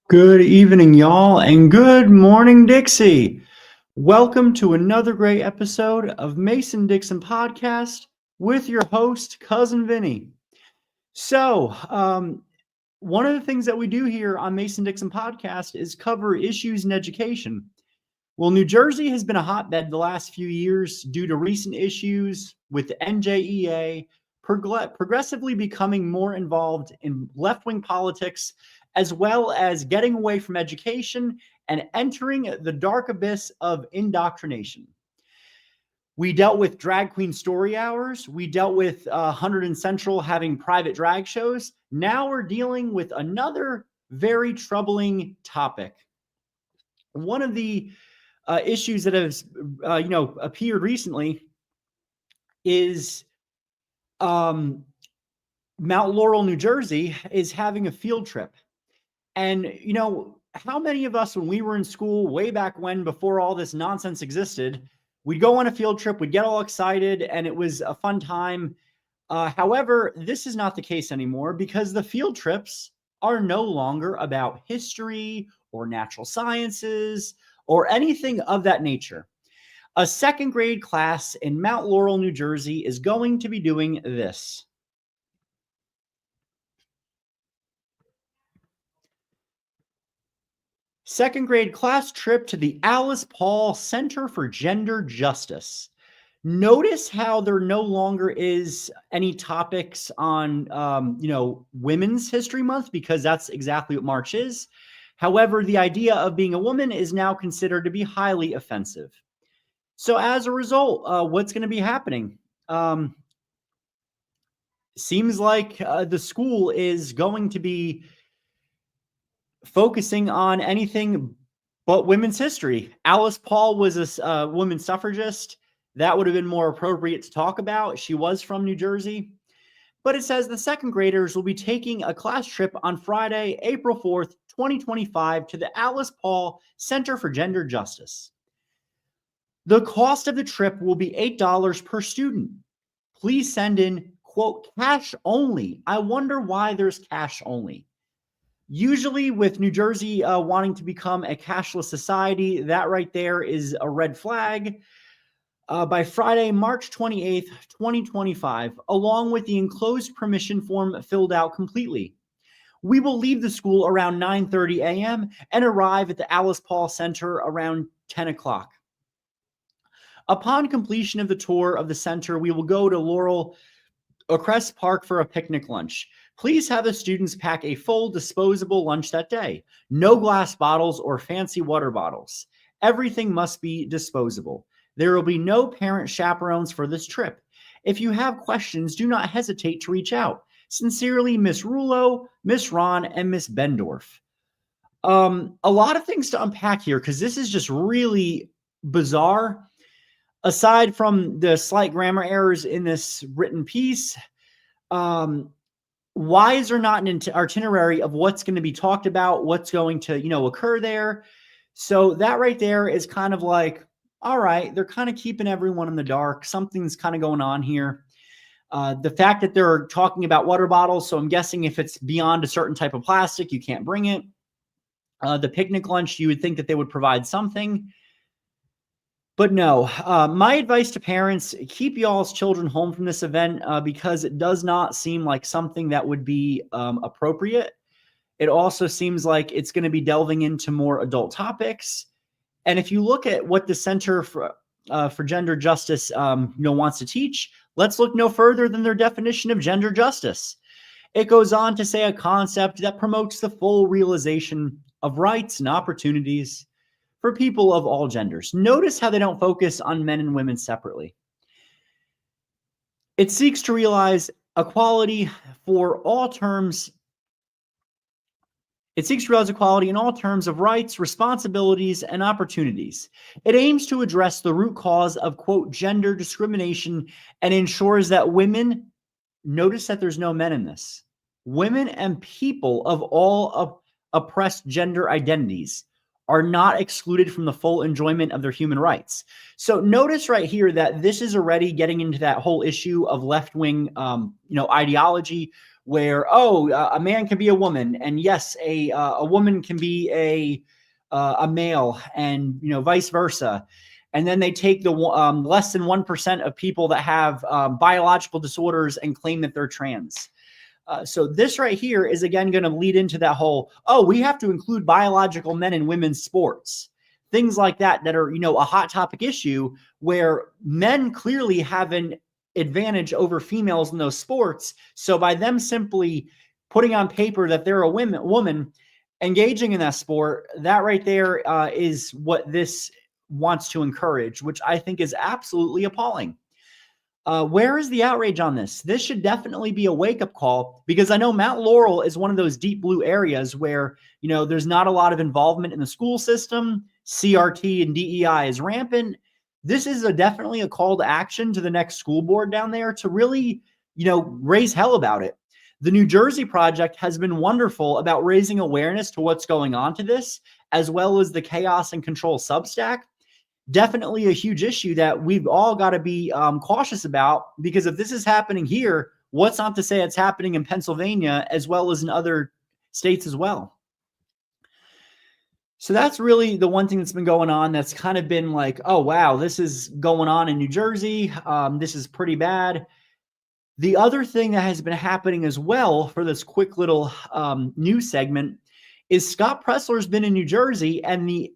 Good evening, y'all, and good morning, Dixie. Welcome to another great episode of Mason Dixon Podcast with your host, Cousin Vinny. One of the things that we do here on Mason Dixon Podcast is cover issues in education. Well, New Jersey has been a hotbed the last few years due to recent issues with the NJEA progressively becoming more involved in left-wing politics, as well as getting away from education and entering the dark abyss of indoctrination. We dealt with drag queen story hours. We dealt with 100 and Central having private drag shows. Now we're dealing with another very troubling topic. One of the issues that has appeared recently is Mount Laurel, New Jersey is having a field trip. And how many of us, when we were in school way back when, before all this nonsense existed, we'd go on a field trip, we'd get all excited, and it was a fun time. However, this is not the case anymore because the field trips are no longer about history or natural sciences or anything of that nature. A second grade class in Mount Laurel, New Jersey is going to be doing this. Second grade class trip to the Alice Paul Center for Gender Justice. Notice how there no longer is any topics on, Women's History Month, because that's exactly what March is. However, the idea of being a woman is now considered to be highly offensive. So as a result, what's going to be happening? Seems like the school is going to be focusing on anything but women's history. Alice Paul was a women's suffragist. That would have been more appropriate to talk about. She was from New Jersey. But it says the second graders will be taking a class trip on Friday, April 4th, 2025 to the Alice Paul Center for Gender Justice. The cost of the trip will be $8 per student. Please send in, quote, cash only. I wonder why there's cash only. Usually with New Jersey wanting to become a cashless society, that right there is a red flag. By Friday, March 28th, 2025, along with the enclosed permission form filled out completely. We will leave the school around 9:30 a.m. and arrive at the Alice Paul Center around 10 o'clock. Upon completion of the tour of the center, we will go to Laurel Crest Park for a picnic lunch. Please have the students pack a full disposable lunch that day. No glass bottles or fancy water bottles. Everything must be disposable. There will be no parent chaperones for this trip. If you have questions, do not hesitate to reach out. Sincerely, Miss Rulo, Miss Ron, and Miss Bendorf. A lot of things to unpack here because this is just really bizarre. Aside from the slight grammar errors in this written piece, why is there not an itinerary of what's going to be talked about, what's going to, occur there? So that right there is kind of like, all right, they're kind of keeping everyone in the dark. Something's kind of going on here. The fact that they're talking about water bottles, so I'm guessing if it's beyond a certain type of plastic, you can't bring it. The picnic lunch, you would think that they would provide something. But no, my advice to parents, keep y'all's children home from this event because it does not seem like something that would be appropriate. It also seems like it's going to be delving into more adult topics. And if you look at what the Center for Gender Justice wants to teach, let's look no further than their definition of gender justice. It goes on to say a concept that promotes the full realization of rights and opportunities for people of all genders. Notice how they don't focus on men and women separately. It seeks to realize equality for all terms. It seeks to realize equality in all terms of rights, responsibilities, and opportunities. It aims to address the root cause of, quote, gender discrimination and ensures that women, notice that there's no men in this, women and people of all oppressed gender identities are not excluded from the full enjoyment of their human rights. So notice right here that this is already getting into that whole issue of left-wing, ideology, where, a man can be a woman, and yes, a woman can be a male, and vice versa. And then they take the less than 1% of people that have biological disorders and claim that they're trans. So this right here is again going to lead into that whole, we have to include biological men in women's sports. Things like that are, a hot topic issue where men clearly have an advantage over females in those sports. So by them simply putting on paper that they're a woman engaging in that sport, that right there is what this wants to encourage, which I think is absolutely appalling. Where is the outrage on this? This should definitely be a wake-up call, because I know Mount Laurel is one of those deep blue areas where, there's not a lot of involvement in the school system. CRT and DEI is rampant. This is definitely a call to action to the next school board down there to really, raise hell about it. The New Jersey Project has been wonderful about raising awareness to what's going on to this, as well as the Chaos and Control Substack. Definitely a huge issue that we've all got to be cautious about, because if this is happening here, what's not to say it's happening in Pennsylvania as well as in other states as well. So that's really the one thing that's been going on that's kind of been like, oh, wow, this is going on in New Jersey. This is pretty bad. The other thing that has been happening as well for this quick little news segment is Scott Presler's been in New Jersey, and the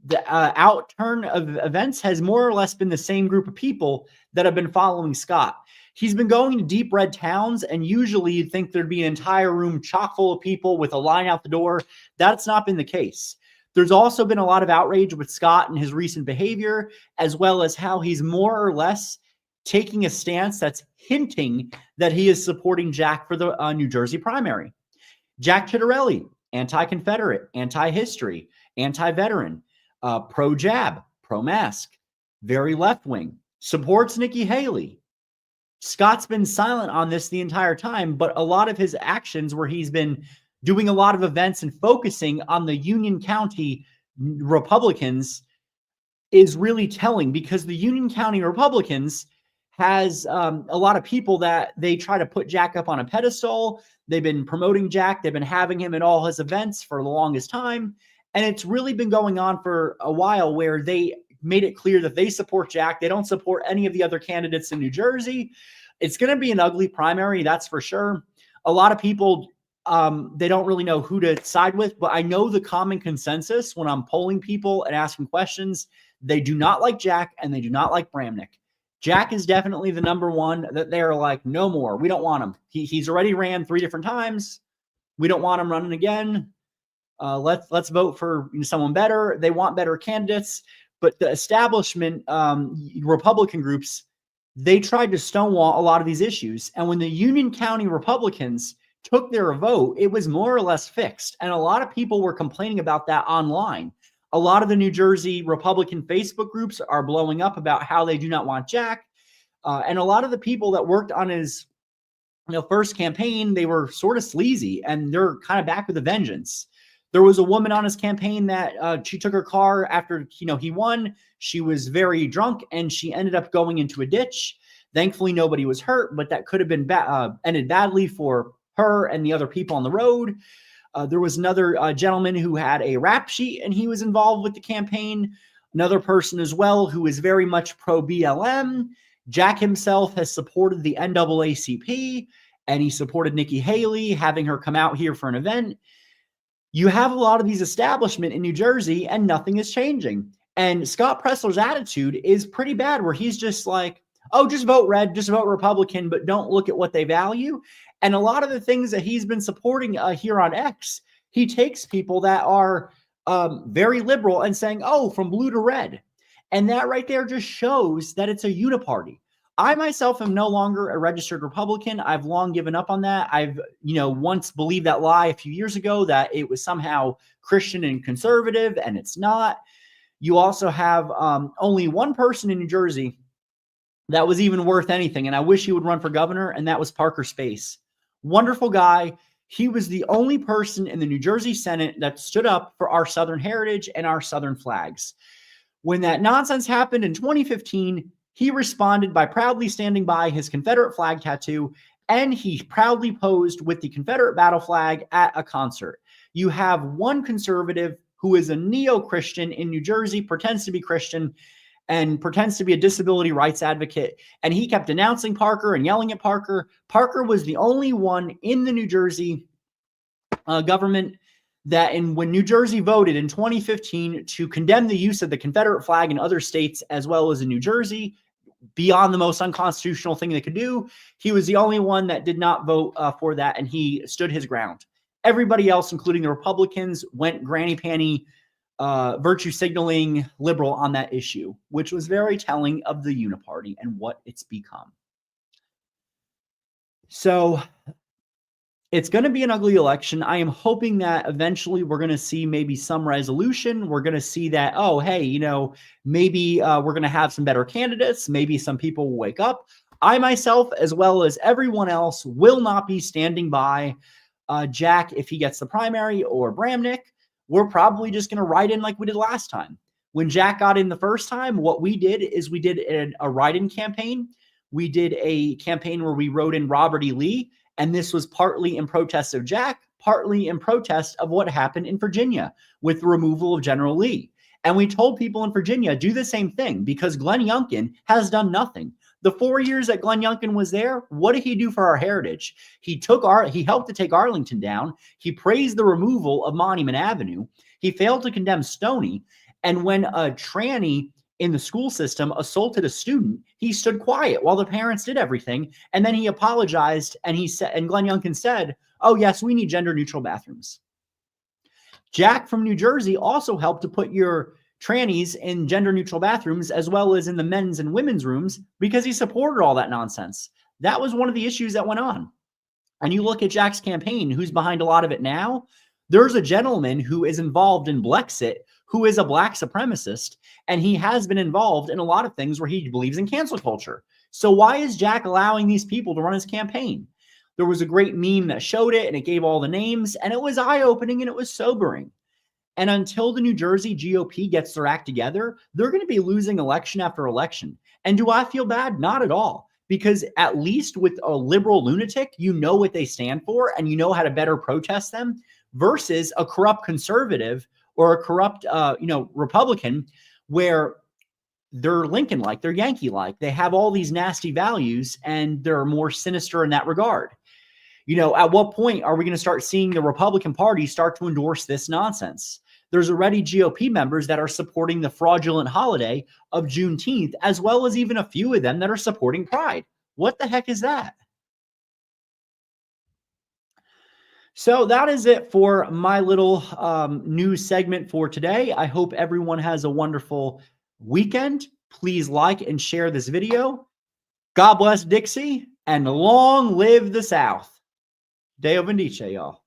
outturn of events has more or less been the same group of people that have been following Scott. He's been going to deep red towns, and usually you'd think there'd be an entire room chock full of people with a line out the door. That's not been the case. There's also been a lot of outrage with Scott and his recent behavior, as well as how he's more or less taking a stance that's hinting that he is supporting Jack for the New Jersey primary. Jack Ciattarelli, anti-Confederate, anti-history, anti-veteran, pro-jab, pro-mask, very left-wing, supports Nikki Haley. Scott's been silent on this the entire time, but a lot of his actions where he's been doing a lot of events and focusing on the Union County Republicans is really telling, because the Union County Republicans has a lot of people that they try to put Jack up on a pedestal. They've been promoting Jack. They've been having him at all his events for the longest time. And it's really been going on for a while where they made it clear that they support Jack. They don't support any of the other candidates in New Jersey. It's going to be an ugly primary, that's for sure. A lot of people, they don't really know who to side with, but I know the common consensus when I'm polling people and asking questions, they do not like Jack and they do not like Bramnick. Jack is definitely the number one that they're like, no more. We don't want him. He's already ran 3 different times. We don't want him running again. Let's vote for someone better. They want better candidates. But the establishment Republican groups, they tried to stonewall a lot of these issues. And when the Union County Republicans took their vote, it was more or less fixed. And a lot of people were complaining about that online. A lot of the New Jersey Republican Facebook groups are blowing up about how they do not want Jack. And a lot of the people that worked on his first campaign, they were sort of sleazy, and they're kind of back with a vengeance. There was a woman on his campaign that she took her car after he won. She was very drunk, and she ended up going into a ditch. Thankfully, nobody was hurt, but that could have been ended badly for her and the other people on the road. There was another gentleman who had a rap sheet, and he was involved with the campaign. Another person as well who is very much pro-BLM. Jack himself has supported the NAACP, and he supported Nikki Haley, having her come out here for an event. You have a lot of these establishment in New Jersey, and nothing is changing. And Scott Presler's attitude is pretty bad, where he's just like, oh, just vote red, just vote Republican, but don't look at what they value. And a lot of the things that he's been supporting here on X, he takes people that are very liberal and saying, oh, from blue to red. And that right there just shows that it's a uniparty. I myself am no longer a registered Republican. I've long given up on that. I've, once believed that lie a few years ago that it was somehow Christian and conservative, and it's not. You also have only one person in New Jersey that was even worth anything, and I wish he would run for governor, and that was Parker Space. Wonderful guy. He was the only person in the New Jersey Senate that stood up for our Southern heritage and our Southern flags. When that nonsense happened in 2015, he responded by proudly standing by his Confederate flag tattoo and he proudly posed with the Confederate battle flag at a concert. You have one conservative who is a neo-Christian in New Jersey, pretends to be Christian, and pretends to be a disability rights advocate. And he kept denouncing Parker and yelling at Parker. Parker was the only one in the New Jersey government that when New Jersey voted in 2015 to condemn the use of the Confederate flag in other states as well as in New Jersey, beyond the most unconstitutional thing they could do, he was the only one that did not vote for that, and he stood his ground. Everybody else, including the Republicans, went granny panty, virtue signaling liberal on that issue, which was very telling of the uniparty and what it's become. So it's going to be an ugly election. I am hoping that eventually we're going to see maybe some resolution. We're going to see that, oh, hey, you know, maybe we're going to have some better candidates. Maybe some people will wake up. I myself, as well as everyone else, will not be standing by Jack if he gets the primary or Bramnick. We're probably just going to write in like we did last time. When Jack got in the first time, what we did is we did a write-in campaign. We did a campaign where we wrote in Robert E. Lee. And this was partly in protest of Jack, partly in protest of what happened in Virginia with the removal of General Lee. And we told people in Virginia, do the same thing, because Glenn Youngkin has done nothing. The 4 years that Glenn Youngkin was there, what did he do for our heritage? He helped to take Arlington down. He praised the removal of Monument Avenue. He failed to condemn Stoney. And when a tranny in the school system assaulted a student, he stood quiet while the parents did everything. And then he apologized, and Glenn Youngkin said, oh yes, we need gender neutral bathrooms. Jack from New Jersey also helped to put your trannies in gender neutral bathrooms as well as in the men's and women's rooms because he supported all that nonsense. That was one of the issues that went on. And you look at Jack's campaign, who's behind a lot of it now. There's a gentleman who is involved in Blexit who is a black supremacist, and he has been involved in a lot of things where he believes in cancel culture. So why is Jack allowing these people to run his campaign? There was a great meme that showed it, and it gave all the names, and it was eye-opening, and it was sobering. And until the New Jersey GOP gets their act together, they're going to be losing election after election. And do I feel bad? Not at all. Because at least with a liberal lunatic, you know what they stand for, and you know how to better protest them, versus a corrupt conservative or a corrupt, Republican, where they're Lincoln-like, they're Yankee-like. They have all these nasty values, and they're more sinister in that regard. You know, at what point are we going to start seeing the Republican Party start to endorse this nonsense? There's already GOP members that are supporting the fraudulent holiday of Juneteenth, as well as even a few of them that are supporting Pride. What the heck is that? So that is it for my little news segment for today. I hope everyone has a wonderful weekend. Please like and share this video. God bless Dixie, and long live the South. Deo Vindice, y'all.